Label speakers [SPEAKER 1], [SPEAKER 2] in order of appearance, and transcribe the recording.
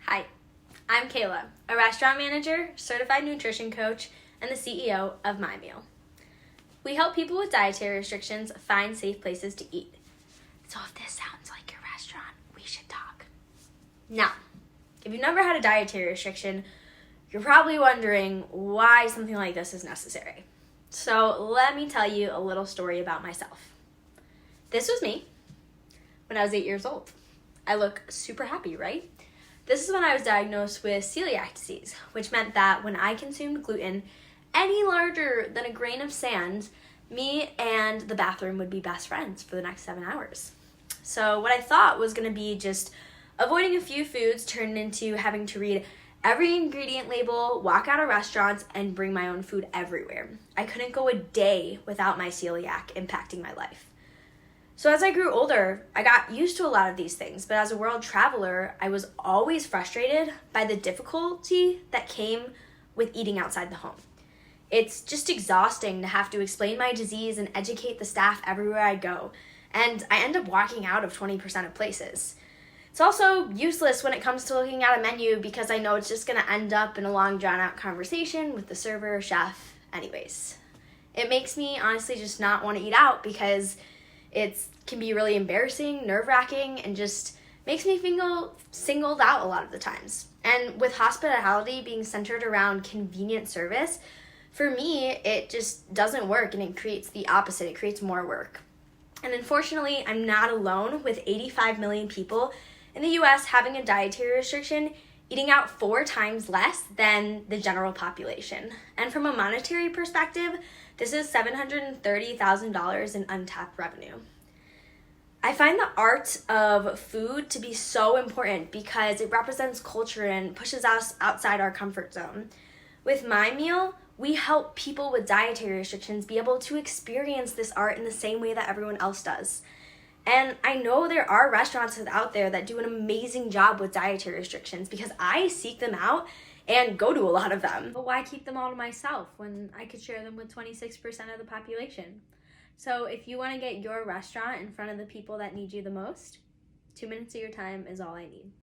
[SPEAKER 1] Hi, I'm Kayla, a restaurant manager, certified nutrition coach, and the CEO of My Meal. We help people with dietary restrictions find safe places to eat. So if this sounds like your restaurant, we should talk. Now, if you've never had a dietary restriction, you're probably wondering why something like this is necessary. So let me tell you a little story about myself. This was me when I was 8 years old. I look super happy, right? This is when I was diagnosed with celiac disease, which meant that when I consumed gluten any larger than a grain of sand, me and the bathroom would be best friends for the next 7 hours. So what I thought was going to be just avoiding a few foods turned into having to read every ingredient label, walk out of restaurants, and bring my own food everywhere. I couldn't go a day without my celiac impacting my life. So as I grew older, I got used to a lot of these things, but as a world traveler, I was always frustrated by the difficulty that came with eating outside the home. It's just exhausting to have to explain my disease and educate the staff everywhere I go, and I end up walking out of 20% of places. It's also useless when it comes to looking at a menu because I know it's just going to end up in a long, drawn-out conversation with the server or chef anyways. It makes me honestly just not want to eat out because it can be really embarrassing, nerve-wracking, and just makes me feel singled out a lot of the times. And with hospitality being centered around convenient service, for me, it just doesn't work, and it creates the opposite. It creates more work. And unfortunately, I'm not alone with 85 million people in the US having a dietary restriction, eating out 4 times less than the general population. And from a monetary perspective, this is $730,000 in untapped revenue. I find the art of food to be so important because it represents culture and pushes us outside our comfort zone. With My Meal, we help people with dietary restrictions be able to experience this art in the same way that everyone else does. And I know there are restaurants out there that do an amazing job with dietary restrictions because I seek them out and go to a lot of them. But why keep them all to myself when I could share them with 26% of the population? So if you want to get your restaurant in front of the people that need you the most, 2 minutes of your time is all I need.